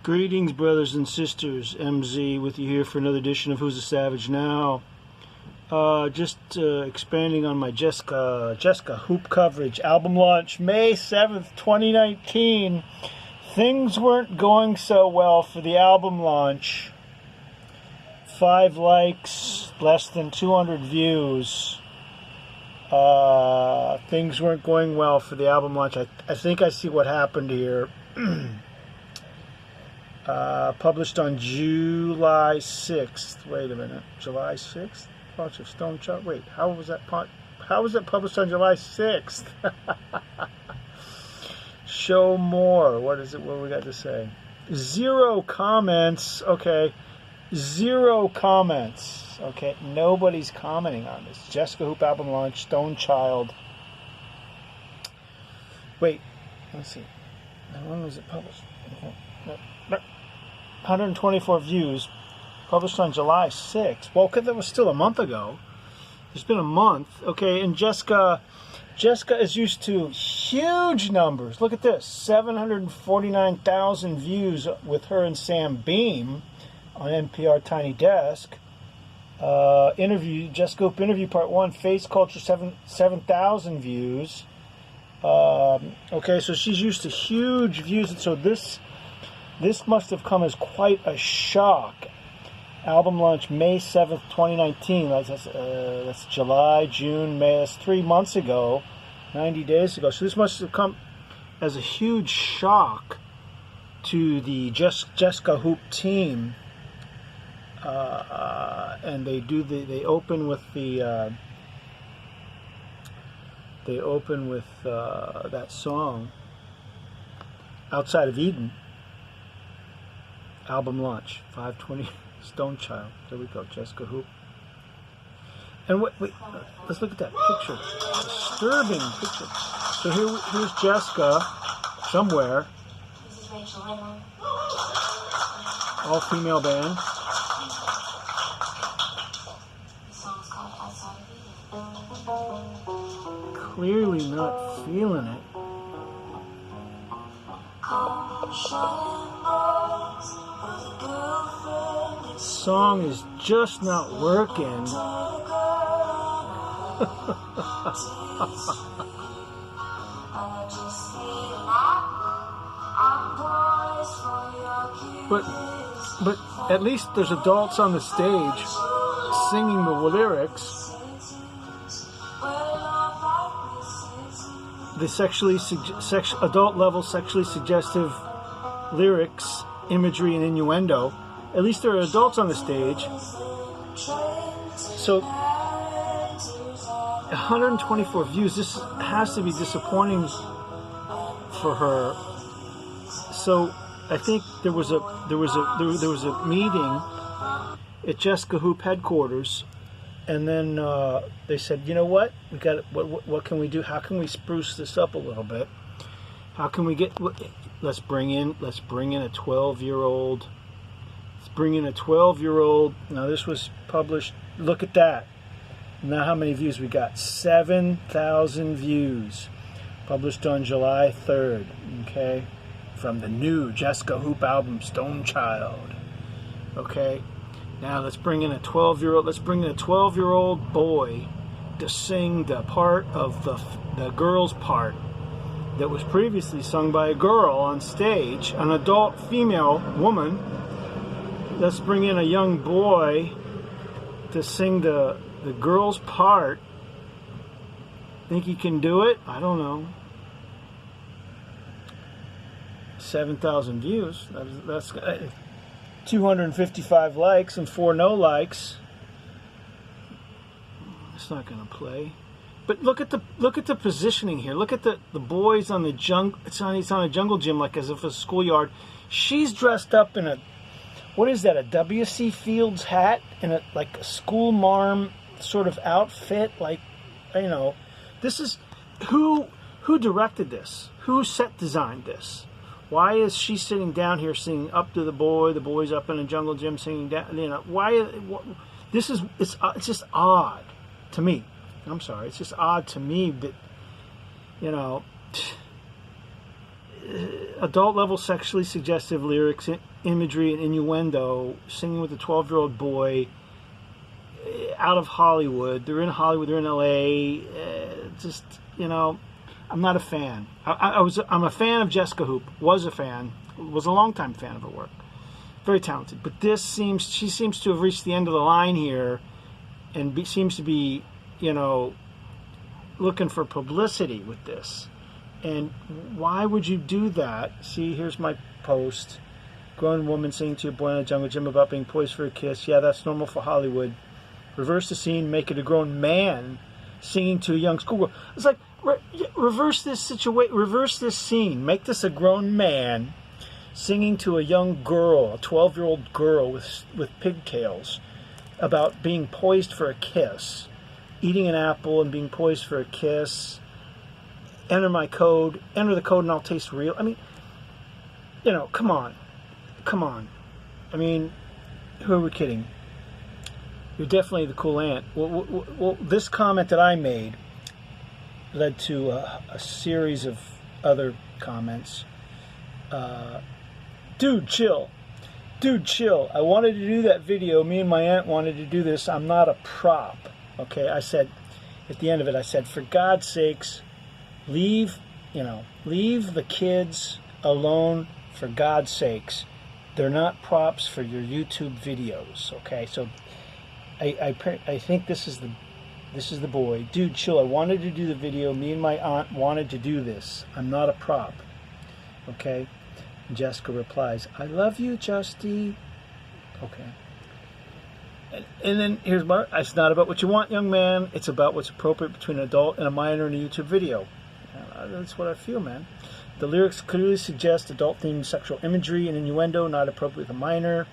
Greetings, brothers and sisters. MZ with you here for another edition of Who's a Savage Now. Just expanding on my Jesca Hoop coverage. Album launch May 7th, 2019. Things weren't going so well for the album launch. 5 likes, less than 200 views. Things weren't going well for the album launch. I think I see what happened here. Published on July 6th. Wait a minute. July 6th? Launch of Stone Child. Wait, how was that published on July 6th? Show more. What is it? What we got to say? 0 comments. Okay. 0 comments. Okay. Nobody's commenting on this. Jesca Hoop album launch. Stone Child. Wait. Let's see. When was it published? Okay. 124 views, published on July 6th. Well, because that was still a month ago. It's been a month. Okay, and Jesca is used to huge numbers. Look at this, 749,000 views with her and Sam Beam on NPR Tiny Desk. Interview, Jesca Hoop interview part 1, Face Culture, 7,000 views. Okay, so she's used to huge views, and so this must have come as quite a shock. Album launch May 7th, 2019. That's July, June, May. That's 3 months ago, 90 days ago. So this must have come as a huge shock to the Jesca Hoop team. And they open with that song, Outside of Eden. Album launch, 5/20, Stone Child. There we go, Jesca Hoop. And wait, let's look at that picture. Disturbing picture. So here's Jesca, somewhere. All female band. Clearly not feeling it. Song is just not working. but at least there's adults on the stage singing the lyrics. The adult level sexually suggestive lyrics, imagery, and innuendo. At least there are adults on the stage. So 124 views. This has to be disappointing for her. So I think there was a meeting at Jesca Hoop headquarters, and then they said, you know what? We got what can we do? How can we spruce this up a little bit? How can we let's bring in a 12-year-old. Bring in a 12-year-old. Now this was published. Look at that. Now how many views we got? 7,000 views. Published on July 3rd. Okay, from the new Jesca Hoop album, Stone Child. Okay. Now let's bring in a 12-year-old. Let's bring in a 12-year-old boy to sing the part of the girl's part that was previously sung by a girl on stage, an adult female woman. Let's bring in a young boy to sing the girl's part. Think he can do it? I don't know. 7,000 views. That's 255 likes and 4 no likes. It's not going to play. But look at the positioning here. Look at the boys on the jungle. It's on a jungle gym, like as if it's a schoolyard. She's dressed up in a, what is that, a W.C. Fields hat and a school marm sort of outfit? Like, you know, this is, who directed this? Who set designed this? Why is she sitting down here singing up to the boy's up in a jungle gym singing down, you know, it's just odd to me. I'm sorry, it's just odd to me that, you know, adult level sexually suggestive lyrics, imagery, and innuendo, singing with a 12-year-old boy out of Hollywood. They're in Hollywood, they're in LA. Just, you know, I'm not a fan. I'm a fan of Jesca Hoop, was a longtime fan of her work. Very talented. But she seems to have reached the end of the line here and seems to be, you know, looking for publicity with this. And why would you do that? See, here's my post. Grown woman singing to a boy in a jungle gym about being poised for a kiss. Yeah, that's normal for Hollywood. Reverse the scene, make it a grown man singing to a young schoolgirl. It's like, reverse this situation, reverse this scene. Make this a grown man singing to a young girl, a 12-year-old girl with pigtails, about being poised for a kiss. Eating an apple and being poised for a kiss. Enter my code. Enter the code and I'll taste real. I mean, you know, come on. Come on. I mean, who are we kidding? You're definitely the cool aunt. Well, this comment that I made led to a series of other comments. Dude, chill. Dude, chill. I wanted to do that video. Me and my aunt wanted to do this. I'm not a prop. Okay, I said, at the end of it, I said, for God's sakes, leave the kids alone, for God's sakes. They're not props for your YouTube videos, okay? So I think this is the boy. Dude, chill. I wanted to do the video. Me and my aunt wanted to do this. I'm not a prop, okay? And Jessica replies, I love you, Justy. Okay. And then here's my, it's not about what you want, young man. It's about what's appropriate between an adult and a minor in a YouTube video. That's what I feel, man. The lyrics clearly suggest adult-themed sexual imagery and innuendo, not appropriate with a minor.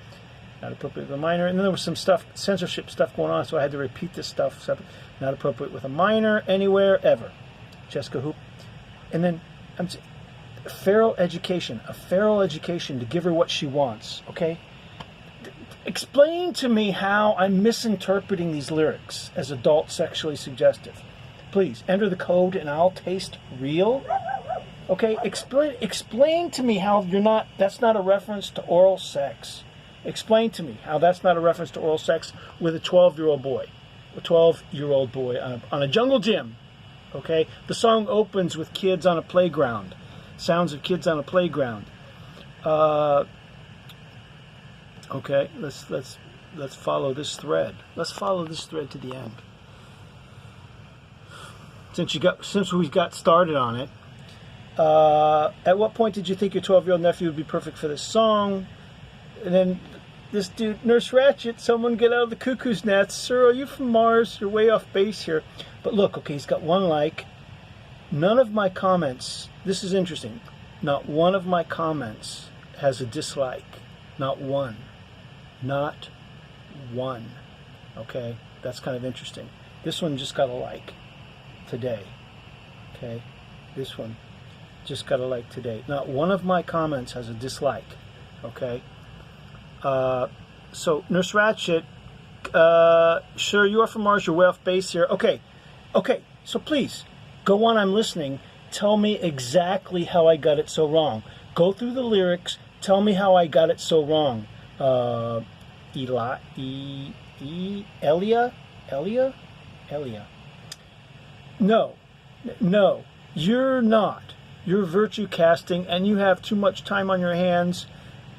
Not appropriate with a minor. And then there was some stuff, censorship stuff going on, so I had to repeat this stuff. Not appropriate with a minor, anywhere, ever. Jesca Hoop. And then, a feral education to give her what she wants, okay? Explain to me how I'm misinterpreting these lyrics as adult sexually suggestive. Please, enter the code and I'll taste real. Okay, explain to me how that's not a reference to oral sex. Explain to me how that's not a reference to oral sex with a 12-year-old boy. A 12-year-old boy on a jungle gym. Okay? The song opens with kids on a playground. Sounds of kids on a playground. Okay, let's follow this thread. Let's follow this thread to the end. Since we got started on it, at what point did you think your 12-year-old nephew would be perfect for this song? And then this dude, Nurse Ratchet, someone get out of the cuckoo's nest. Sir, are you from Mars? You're way off base here. But look, okay, he's got one like. None of my comments, this is interesting, not one of my comments has a dislike. Not one. Not one. Okay, that's kind of interesting. This one just got a like today. Okay, this one just got a like today. Not one of my comments has a dislike. Okay, so Nurse Ratchet, sure, you are from Mars, you're way off base here. Okay, so please go on. I'm listening. Tell me exactly how I got it so wrong. Go through the lyrics. Tell me how I got it so wrong. Elia. No, you're not. You're virtue casting and you have too much time on your hands.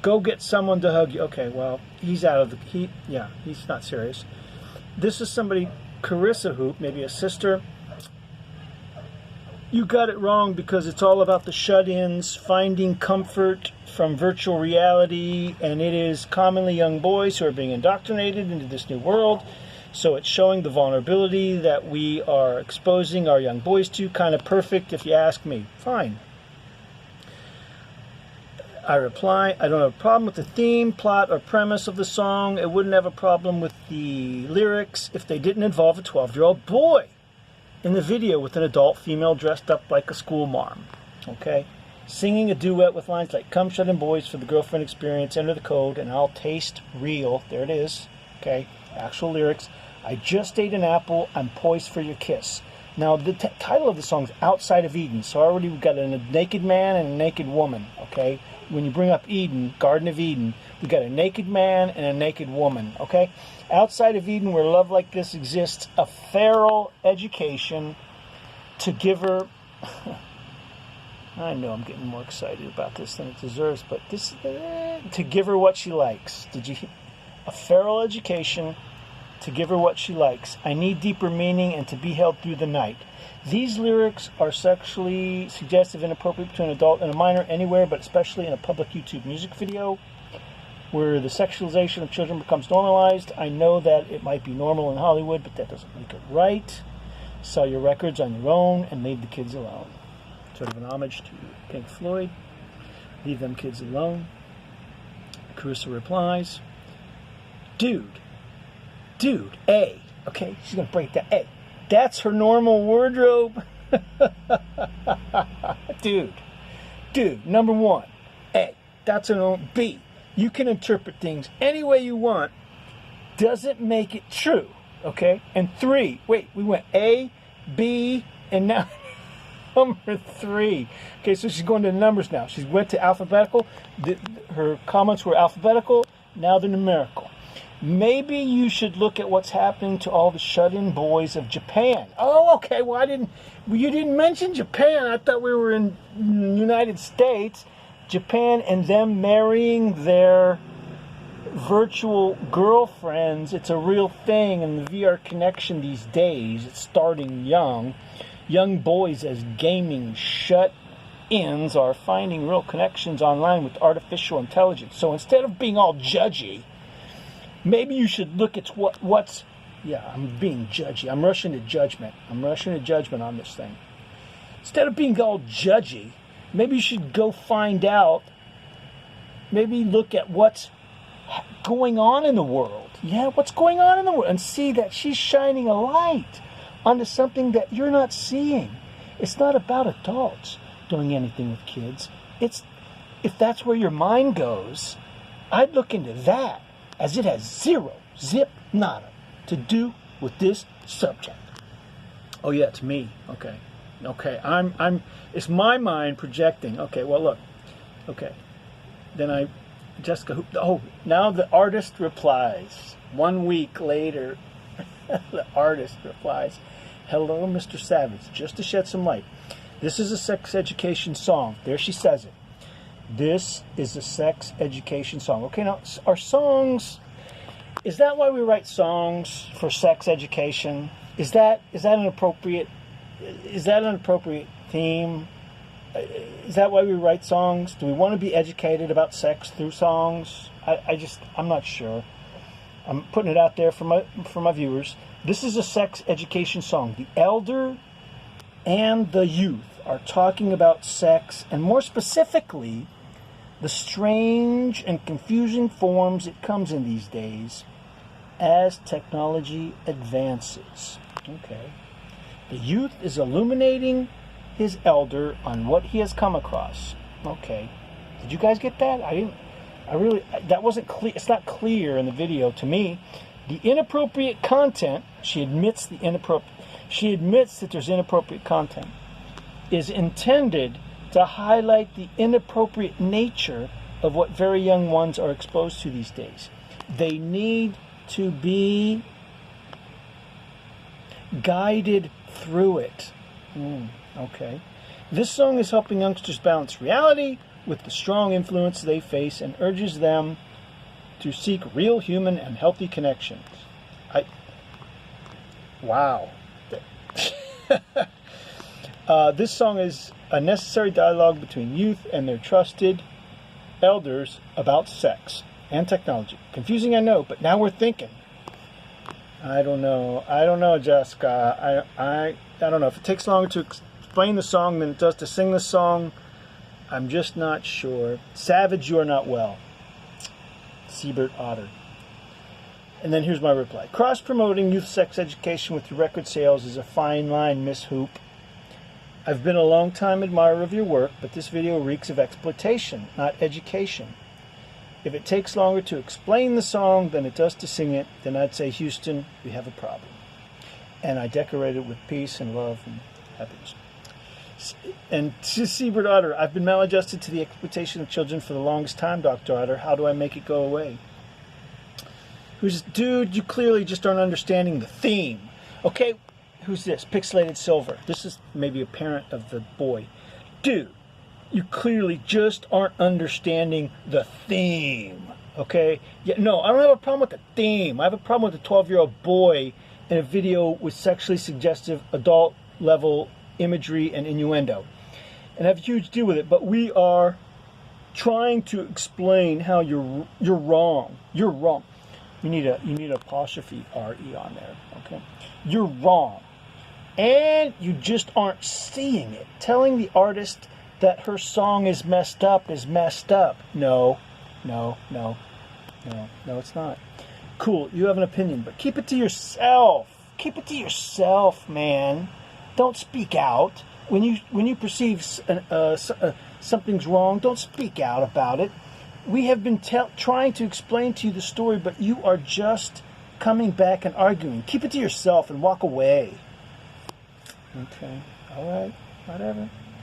Go get someone to hug you. Okay, well, he's out of the, he's not serious. This is somebody, Carissa Hoop, maybe a sister. You got it wrong because it's all about the shut-ins, finding comfort from virtual reality, and it is commonly young boys who are being indoctrinated into this new world. So it's showing the vulnerability that we are exposing our young boys to. Kind of perfect, if you ask me. Fine. I reply, I don't have a problem with the theme, plot, or premise of the song. I wouldn't have a problem with the lyrics if they didn't involve a 12-year-old boy in the video with an adult female dressed up like a school marm. Okay? Singing a duet with lines like, come shut in boys for the girlfriend experience, enter the code, and I'll taste real. There it is. Okay? Actual lyrics. I just ate an apple. I'm poised for your kiss. Now, the title of the song is Outside of Eden. So already we've got a naked man and a naked woman, okay? When you bring up Eden, Garden of Eden, we've got a naked man and a naked woman, okay? Outside of Eden, where love like this exists, a feral education to give her... I know I'm getting more excited about this than it deserves, but this to give her what she likes. A feral education to give her what she likes. I need deeper meaning and to be held through the night. These lyrics are sexually suggestive, inappropriate between an adult and a minor anywhere, but especially in a public YouTube music video where the sexualization of children becomes normalized. I know that it might be normal in Hollywood, but that doesn't make it right. Sell your records on your own and leave the kids alone. Sort of an homage to Pink Floyd. Leave them kids alone. Carissa replies, Dude, A. Okay, she's going to break that. A. That's her normal wardrobe. Dude, number one. A. That's her normal. B. You can interpret things any way you want. Doesn't make it true. Okay? And 3. Wait, we went A, B, and now number 3. Okay, so she's going to the numbers now. She went to alphabetical. Her comments were alphabetical. Now they're numerical. Maybe you should look at what's happening to all the shut-in boys of Japan. Oh, okay. Well, you didn't mention Japan. I thought we were in the United States. Japan and them marrying their virtual girlfriends. It's a real thing in the VR connection these days. It's starting young. Young boys as gaming shut-ins are finding real connections online with artificial intelligence. So instead of being all judgy, maybe you should look at what's... Yeah, I'm being judgy. I'm rushing to judgment. On this thing. Instead of being all judgy, maybe you should go find out, maybe look at what's going on in the world. Yeah, what's going on in the world, and see that she's shining a light onto something that you're not seeing. It's not about adults doing anything with kids. If that's where your mind goes, I'd look into that, as it has zero, zip, nada to do with this subject. Oh yeah, it's me. Okay, it's my mind projecting. Okay, well look. Okay, then Jesca, now the artist replies. 1 week later, the artist replies, Hello, Mr. Savage, just to shed some light. This is a sex education song. There she says it. This is a sex education song. Okay, now, our songs, is that why we write songs for sex education? Is that an appropriate theme? Is that why we write songs? Do we want to be educated about sex through songs? I'm not sure. I'm putting it out there for my viewers. This is a sex education song. The elder and the youth are talking about sex, and more specifically, the strange and confusing forms it comes in these days as technology advances. Okay. The youth is illuminating his elder on what he has come across. Okay. Did you guys get that? That wasn't clear. It's not clear in the video to me. The inappropriate content, she admits that there's inappropriate content, is intended to highlight the inappropriate nature of what very young ones are exposed to these days. They need to be guided through it. Okay. This song is helping youngsters balance reality with the strong influence they face and urges them to seek real human and healthy connections. Wow. This song is a necessary dialogue between youth and their trusted elders about sex and technology. Confusing, I know, but now we're thinking. I don't know, Jesca. I don't know. If it takes longer to explain the song than it does to sing the song, I'm just not sure. Savage, you are not well. Siebert Otter. And then here's my reply. Cross-promoting youth sex education with your record sales is a fine line, Miss Hoop. I've been a long-time admirer of your work, but this video reeks of exploitation, not education. If it takes longer to explain the song than it does to sing it, then I'd say, Houston, we have a problem. and I decorate it with peace and love and happiness. And to Seabird Otter, I've been maladjusted to the exploitation of children for the longest time, Dr. Otter. How do I make it go away? Who's, dude, you clearly just aren't understanding the theme. Okay, who's this? Pixelated Silver. This is maybe a parent of the boy. Dude, you clearly just aren't understanding the theme. Okay? Yeah, no, I don't have a problem with the theme. I have a problem with a 12-year-old boy in a video with sexually suggestive adult-level imagery and innuendo. And I have a huge deal with it, but we are trying to explain how you're wrong. You're wrong. You need an apostrophe R-E on there, okay? You're wrong. And you just aren't seeing it. Telling the artist that her song is messed up is messed up. No, it's not. Cool, you have an opinion, but keep it to yourself. Keep it to yourself, man. Don't speak out. When you perceive something's wrong, don't speak out about it. We have been trying to explain to you the story, but you are just coming back and arguing. Keep it to yourself and walk away. Okay, all right,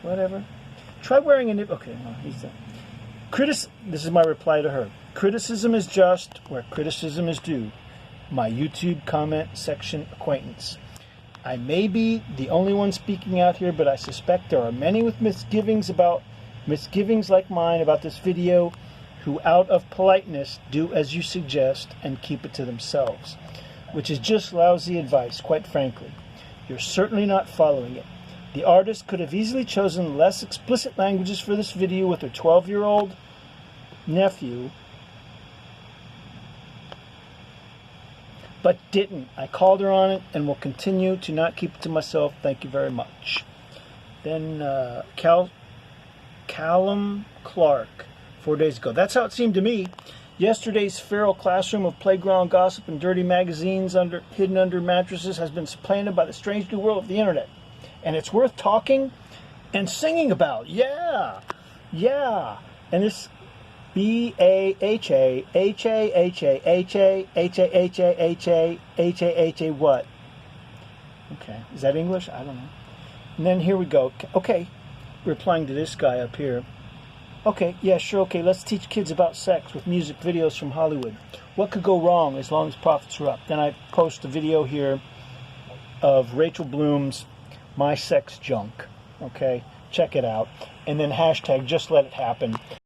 whatever. Try wearing a nip. Okay, no, he's done. This is my reply to her. Criticism is just where criticism is due. My YouTube comment section acquaintance. I may be the only one speaking out here, but I suspect there are many with misgivings like mine about this video who, out of politeness, do as you suggest and keep it to themselves, which is just lousy advice, quite frankly. You're certainly not following it. The artist could have easily chosen less explicit languages for this video with her 12-year-old nephew, but didn't. I called her on it and will continue to not keep it to myself. Thank you very much. Then Callum Clark, 4 days ago. That's how it seemed to me. Yesterday's feral classroom of playground gossip and dirty magazines hidden under mattresses has been supplanted by the strange new world of the internet. And it's worth talking and singing about. Yeah. And this B-A-H-A-H-A-H-A-H-A-H-A-H-A-H-A what? Okay. Is that English? I don't know. And then here we go. Okay. Replying to this guy up here. Okay, yeah, sure, okay, let's teach kids about sex with music videos from Hollywood. What could go wrong as long as profits are up? Then I post a video here of Rachel Bloom's My Sex Junk. Okay, check it out. And then hashtag just let it happen.